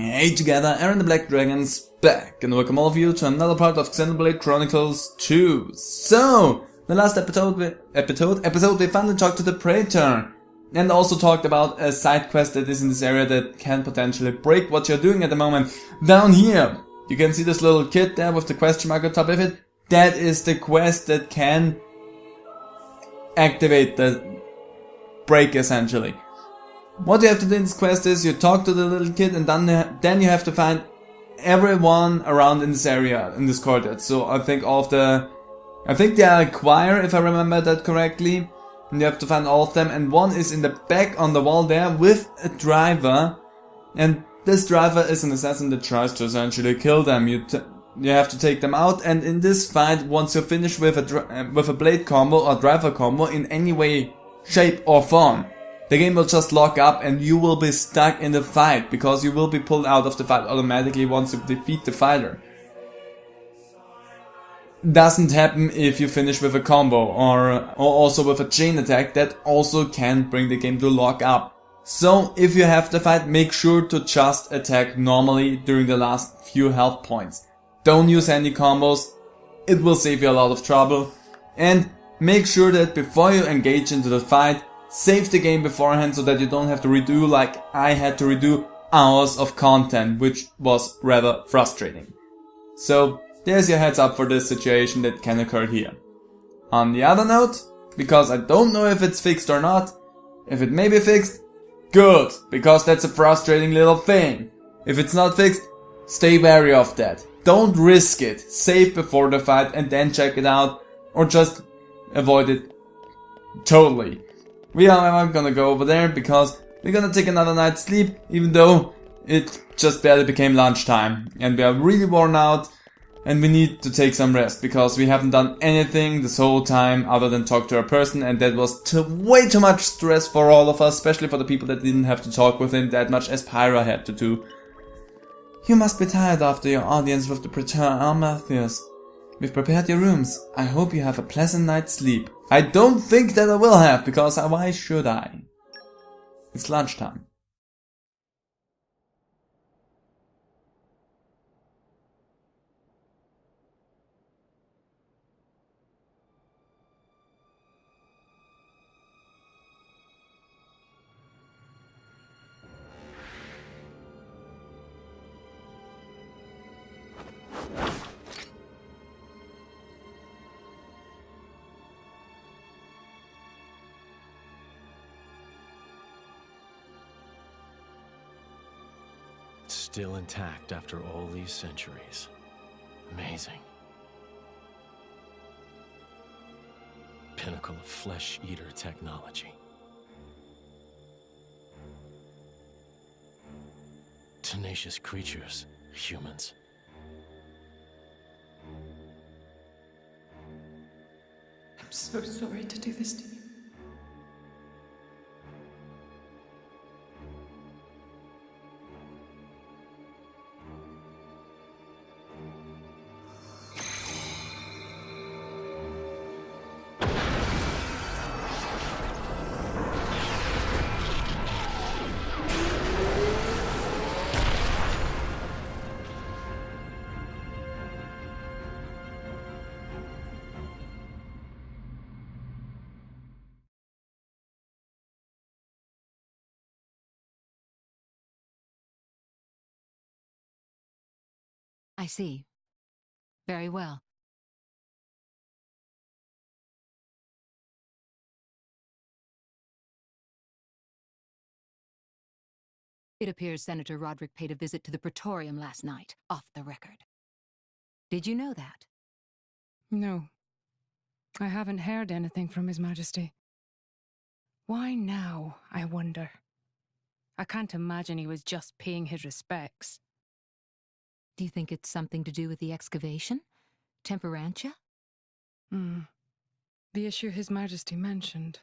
Hey together, Aaron the Black Dragon's back, and welcome all of you to another part of Xenoblade Chronicles 2. So, the last episode we finally talked to the Praetor, and also talked about a side quest that is in this area that can potentially break what you're doing at the moment. Down here, you can see this little kid there with the question mark on top of it. That is the quest that can activate the break essentially. What you have to do in this quest is you talk to the little kid, and then you have to find everyone around in this area, in this courtyard. So I think they are a choir, if I remember that correctly. And you have to find all of them, and one is in the back on the wall there with a driver. And this driver is an assassin that tries to essentially kill them. You have to take them out, and in this fight, once you're finished with a blade combo or driver combo in any way, shape or form, the game will just lock up and you will be stuck in the fight, because you will be pulled out of the fight automatically once you defeat the fighter. Doesn't happen if you finish with a combo or also with a chain attack. That also can bring the game to lock up. So if you have the fight, make sure to just attack normally during the last few health points. Don't use any combos, it will save you a lot of trouble. And make sure that before you engage into the fight, save the game beforehand so that you don't have to redo, like I had to redo, hours of content, which was rather frustrating. So there's your heads up for this situation that can occur here. On the other note, because I don't know if it's fixed or not, if it may be fixed, good, because that's a frustrating little thing. If it's not fixed, stay wary of that. Don't risk it. Save before the fight and then check it out, or just avoid it totally. We are gonna go over there because we're gonna take another night's sleep, even though it just barely became lunchtime. And we are really worn out and we need to take some rest because we haven't done anything this whole time other than talk to a person, and that was way too much stress for all of us, especially for the people that didn't have to talk with him that much as Pyra had to do. You must be tired after your audience with the Praetor, Matthews. We've prepared your rooms. I hope you have a pleasant night's sleep. I don't think that I will have, because why should I? It's lunchtime. Still intact after all these centuries. Amazing. Pinnacle of flesh-eater technology. Tenacious creatures, humans. I'm so sorry to do this to you. I see. Very well. It appears Senator Roderick paid a visit to the Praetorium last night, off the record. Did you know that? No. I haven't heard anything from His Majesty. Why now, I wonder? I can't imagine he was just paying his respects. Do you think it's something to do with the excavation? Temperantia? The issue His Majesty mentioned.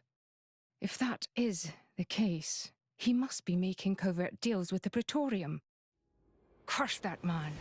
If that is the case, he must be making covert deals with the Praetorium. Curse that man.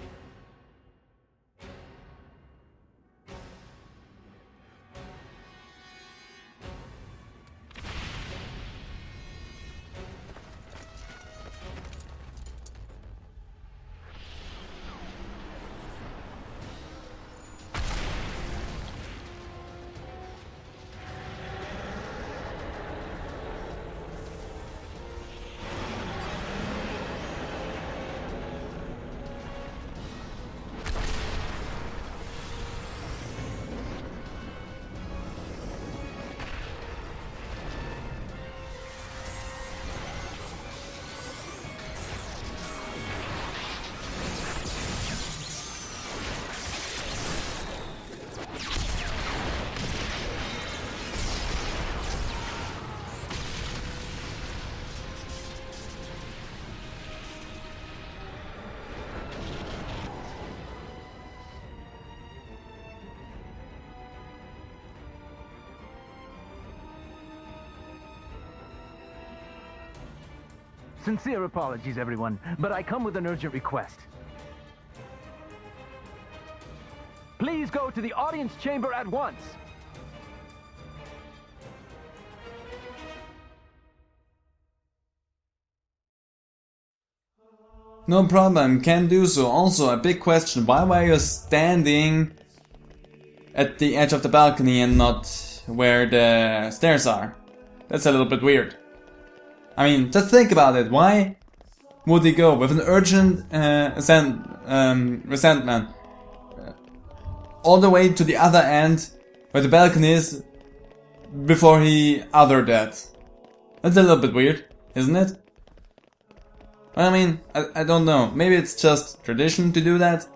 Sincere apologies, everyone, but I come with an urgent request. Please go to the audience chamber at once. No problem, can do so. Also, a big question, why were you standing at the edge of the balcony and not where the stairs are? That's a little bit weird. I mean, just think about it, why would he go with an urgent resentment all the way to the other end where the balcony is before he othered that? That's a little bit weird, isn't it? I mean, I don't know. Maybe it's just tradition to do that.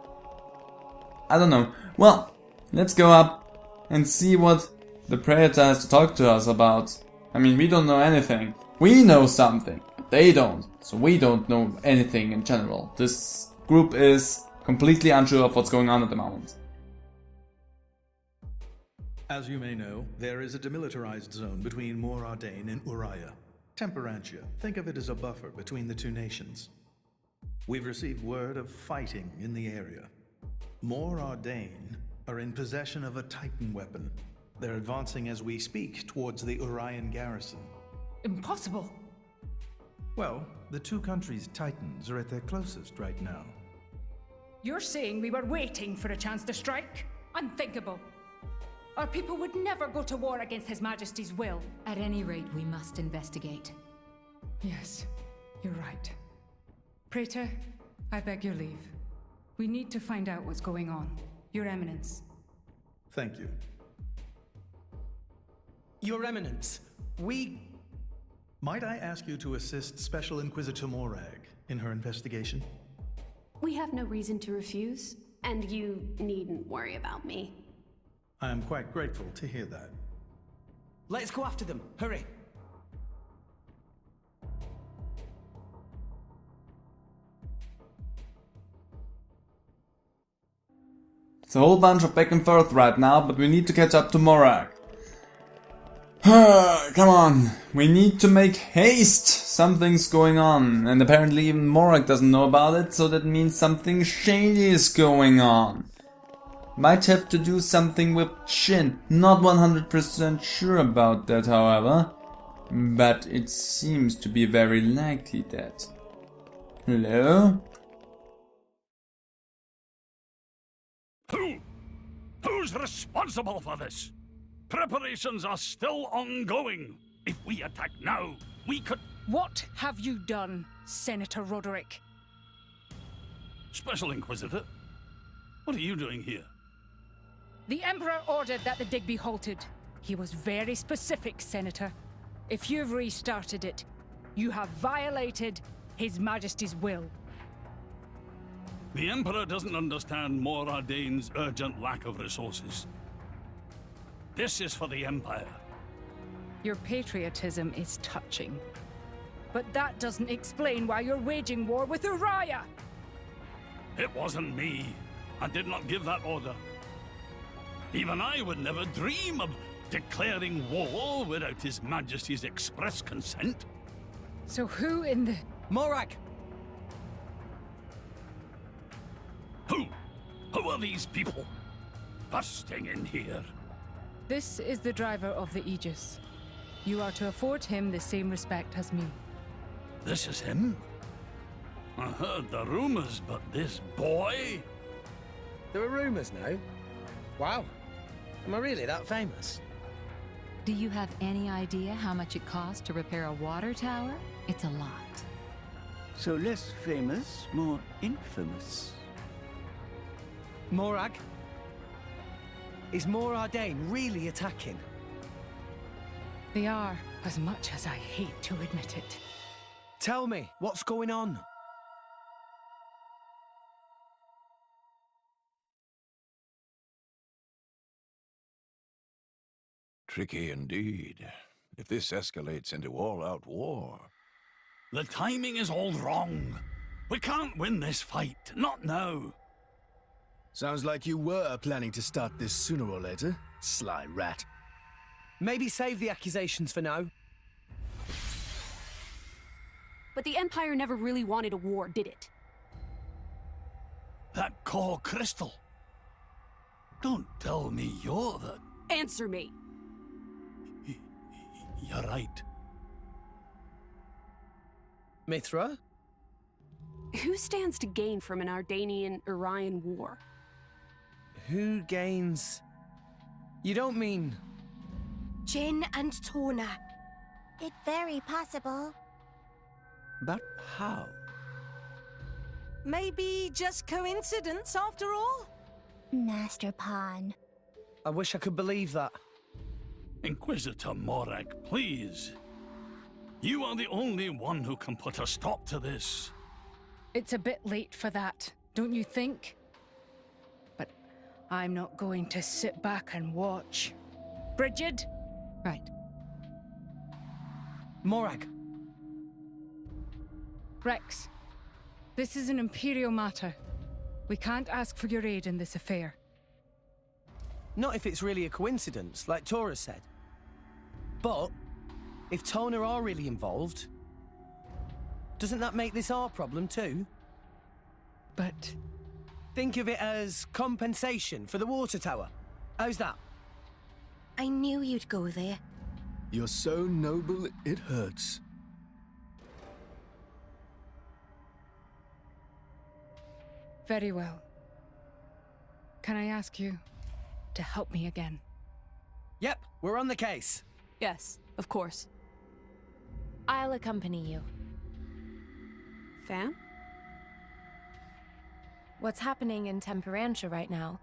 I don't know. Well, let's go up and see what the Predator has to talk to us about. I mean, we don't know anything. We know something. They don't. So we don't know anything in general. This group is completely unsure of what's going on at the moment. As you may know, there is a demilitarized zone between Mor Ardain and Uraya. Temperantia. Think of it as a buffer between the two nations. We've received word of fighting in the area. Mor Ardain are in possession of a Titan weapon. They're advancing as we speak towards the Urayan garrison. Impossible. Well, the two countries' Titans are at their closest right now. You're saying we were waiting for a chance to strike? Unthinkable. Our people would never go to war against His Majesty's will. At any rate, we must investigate. Yes, you're right. Praetor, I beg your leave. We need to find out what's going on. Your Eminence. Thank you. Your Eminence, Might I ask you to assist Special Inquisitor Morag in her investigation? We have no reason to refuse, and you needn't worry about me. I am quite grateful to hear that. Let's go after them. Hurry. It's a whole bunch of back and forth right now, but we need to catch up to Morag. Come on, we need to make haste! Something's going on, and apparently even Morag doesn't know about it, so that means something shady is going on. Might have to do something with Shin, not 100% sure about that however, but it seems to be very likely that. Hello? Who's responsible for this? Preparations are still ongoing. If we attack now, we could... What have you done, Senator Roderick? Special Inquisitor? What are you doing here? The Emperor ordered that the dig be halted. He was very specific, Senator. If you've restarted it, you have violated His Majesty's will. The Emperor doesn't understand Mor Ardain's urgent lack of resources. This is for the Empire. Your patriotism is touching. But that doesn't explain why you're waging war with Uraya! It wasn't me. I did not give that order. Even I would never dream of declaring war without His Majesty's express consent. So who in the... Morag! Who are these people? Busting in here. This is the driver of the Aegis. You are to afford him the same respect as me. This is him? I heard the rumors, but this boy? There are rumors now. Wow. Am I really that famous? Do you have any idea how much it costs to repair a water tower? It's a lot. So less famous, more infamous. Morag? Is Mor Ardain really attacking? They are, as much as I hate to admit it. Tell me, what's going on? Tricky indeed. If this escalates into all-out war... The timing is all wrong. We can't win this fight, not now. Sounds like you were planning to start this sooner or later, sly rat. Maybe save the accusations for now. but the Empire never really wanted a war, did it? That core crystal. Don't tell me you're the... Answer me! You're right. Mithra? Who stands to gain from an Ardainian-Urayan war? Who gains... You don't mean... Jin and Torna. It's very possible. But how? Maybe just coincidence after all? Master Pawn. I wish I could believe that. Inquisitor Morag, please. You are the only one who can put a stop to this. It's a bit late for that, don't you think? But I'm not going to sit back and watch. Brigid? Right. Morag. Rex, this is an Imperial matter. We can't ask for your aid in this affair. Not if it's really a coincidence, like Tora said. But, if Tona are really involved, doesn't that make this our problem too? But... Think of it as compensation for the water tower. How's that? I knew you'd go there. You're so noble, it hurts. Very well. Can I ask you to help me again? Yep, we're on the case. Yes, of course. I'll accompany you. Fam? What's happening in Temperantia right now?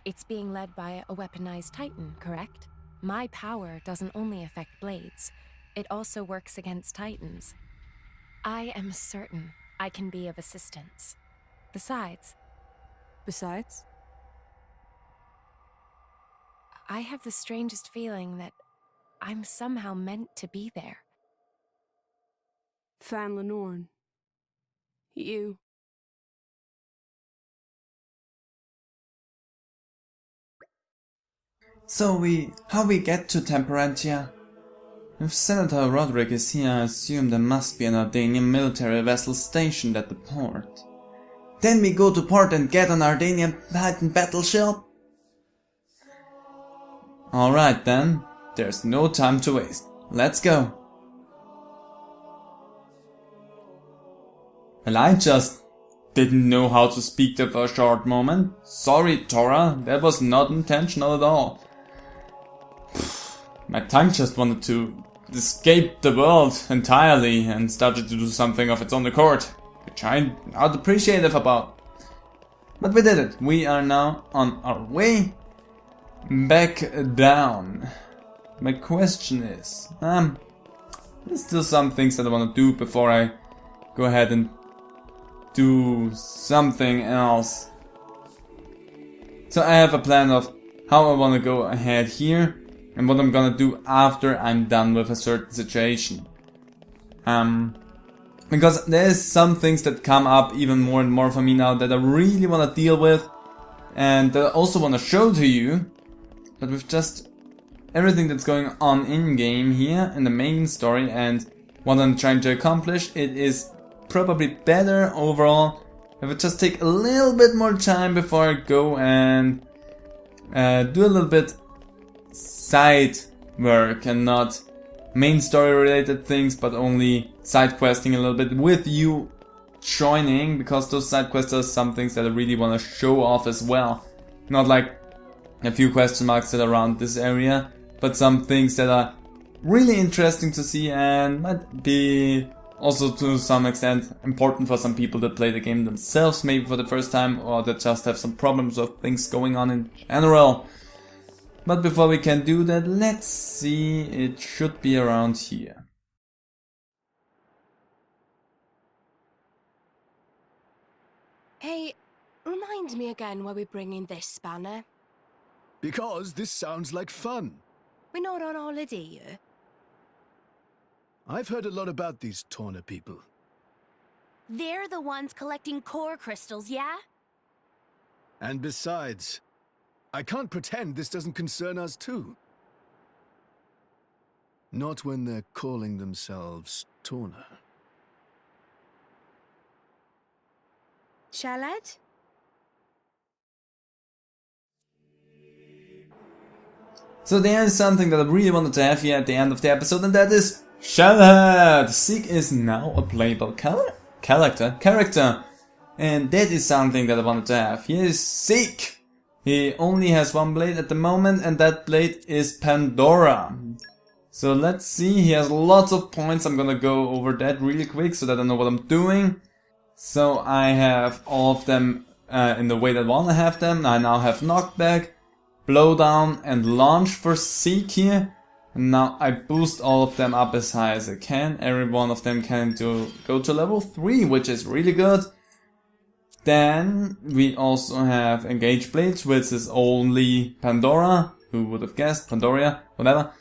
It's being led by a weaponized Titan, correct? My power doesn't only affect blades, it also works against Titans. I am certain I can be of assistance. Besides? I have the strangest feeling that I'm somehow meant to be there. Fan Lenorn. You. So how we get to Temperantia? If Senator Roderick is here, I assume there must be an Ardainian military vessel stationed at the port. Then we go to port and get an Ardainian Titan battleship? Alright then, there's no time to waste. Let's go. Well, I just didn't know how to speak there for a short moment. Sorry, Tora, that was not intentional at all. My tongue just wanted to escape the world entirely and started to do something of its own accord, which I'm not appreciative about. But we did it. We are now on our way back down. My question is, there's still some things that I want to do before I go ahead and do something else. So I have a plan of how I want to go ahead here and what I'm gonna do after I'm done with a certain situation. Because there's some things that come up even more and more for me now that I really want to deal with and that I also want to show to you. But with just everything that's going on in game here in the main story and what I'm trying to accomplish, it is probably better overall if I just take a little bit more time before I go and do a little bit side work and not main story related things, but only side questing a little bit with you joining, because those side quests are some things that I really want to show off as well. Not like a few question marks that are around this area, but some things that are really interesting to see and might be also to some extent important for some people that play the game themselves maybe for the first time, or that just have some problems with things going on in general. But before we can do that, let's see, it should be around here. Hey, remind me again why we're bringing this spanner. Because this sounds like fun. We're not on holiday here. I've heard a lot about these Torna people. They're the ones collecting core crystals, yeah? And besides, I can't pretend this doesn't concern us too. Not when they're calling themselves Torna. Charlotte? So there is something that I really wanted to have here at the end of the episode, and that is Charlotte! Zeke is now a playable character. And that is something that I wanted to have. Here is Zeke! He only has one blade at the moment, and that blade is Pandora. So let's see, he has lots of points. I'm gonna go over that really quick so that I know what I'm doing. So I have all of them in the way that I wanna have them. I now have knockback, blowdown and launch for Zeke here. And now I boost all of them up as high as I can. Every one of them can go to level 3, which is really good. Then we also have Engage Blades, which is only Pandora. Who would have guessed? Pandoria, whatever.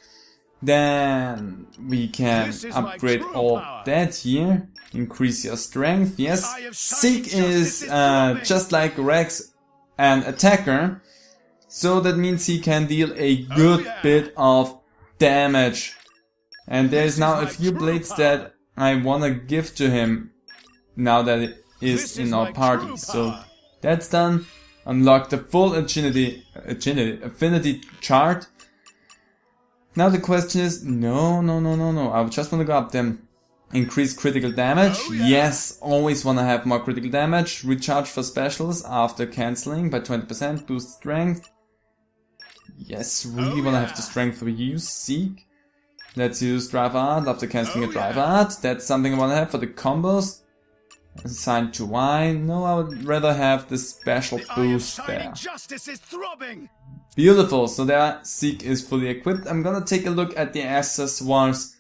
Then we can upgrade all of that here. Increase your strength, yes. Zeke is just like Rex, an attacker. So that means he can deal a good bit of damage. And there's now a few blades that I wanna give to him now that it is in our party. So that's done. Unlock the full affinity chart. Now the question is, no. I just wanna go up them. Increase critical damage. Yes, always wanna have more critical damage. Recharge for specials after cancelling by 20%. Boost strength. Yes, really wanna have the strength for you, Zeke. Let's use Drive Art after cancelling a Drive Art. That's something I wanna have for the combos. Assigned to Y. No, I would rather have the special boost there. Beautiful, so there Zeke is fully equipped. I'm gonna take a look at the accessoires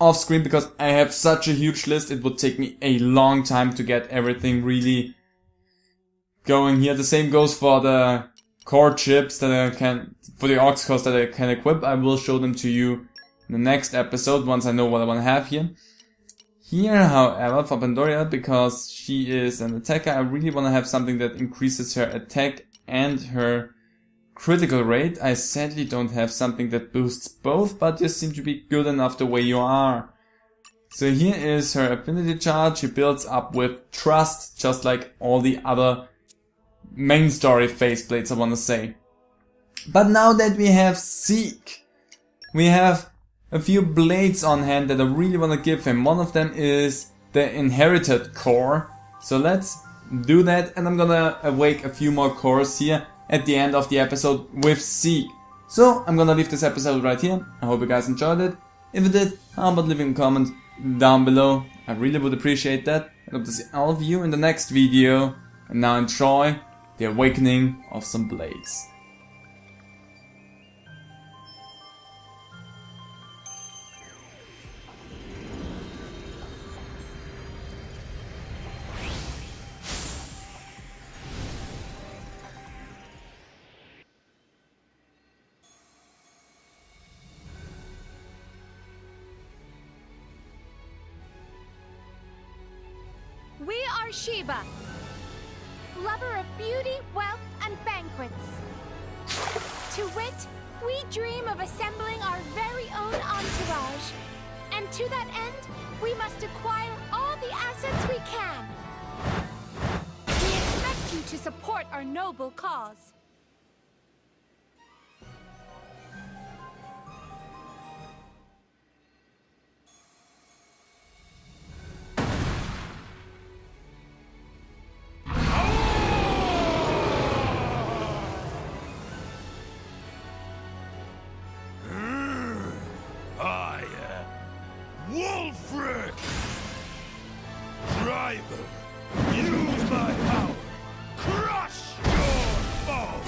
off screen because I have such a huge list. It would take me a long time to get everything really going here. The same goes for the core chips that I can, for the aux cores that I can equip. I will show them to you in the next episode once I know what I want to have here. Here, however, for Pandora, because she is an attacker, I really want to have something that increases her attack and her critical rate. I sadly don't have something that boosts both, but you seem to be good enough the way you are. So here is her affinity chart. She builds up with trust, just like all the other main story faceplates, I want to say. But now that we have Zeke, we have a few blades on hand that I really want to give him. One of them is the inherited core. So let's do that, and I'm gonna awake a few more cores here at the end of the episode with Zeke. So I'm gonna leave this episode right here. I hope you guys enjoyed it. If you did, how about leaving a comment down below? I really would appreciate that. I hope to see all of you in the next video. And now enjoy the awakening of some blades. We are Sheba, lover of beauty, wealth, and banquets. To wit, we dream of assembling our very own entourage. And to that end, we must acquire all the assets we can. We expect you to support our noble cause. Wolfric! Driver, use my power! Crush your foe!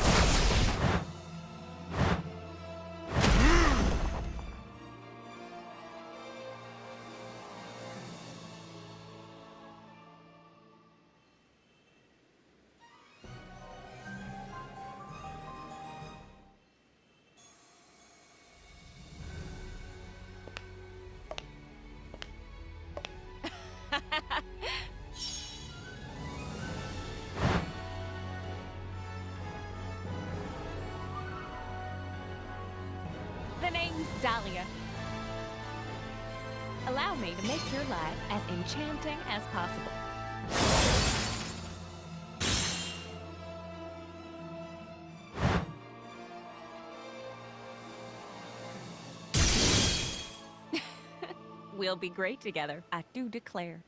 The name's Dahlia. Allow me to make your life as enchanting as possible. We'll be great together, I do declare.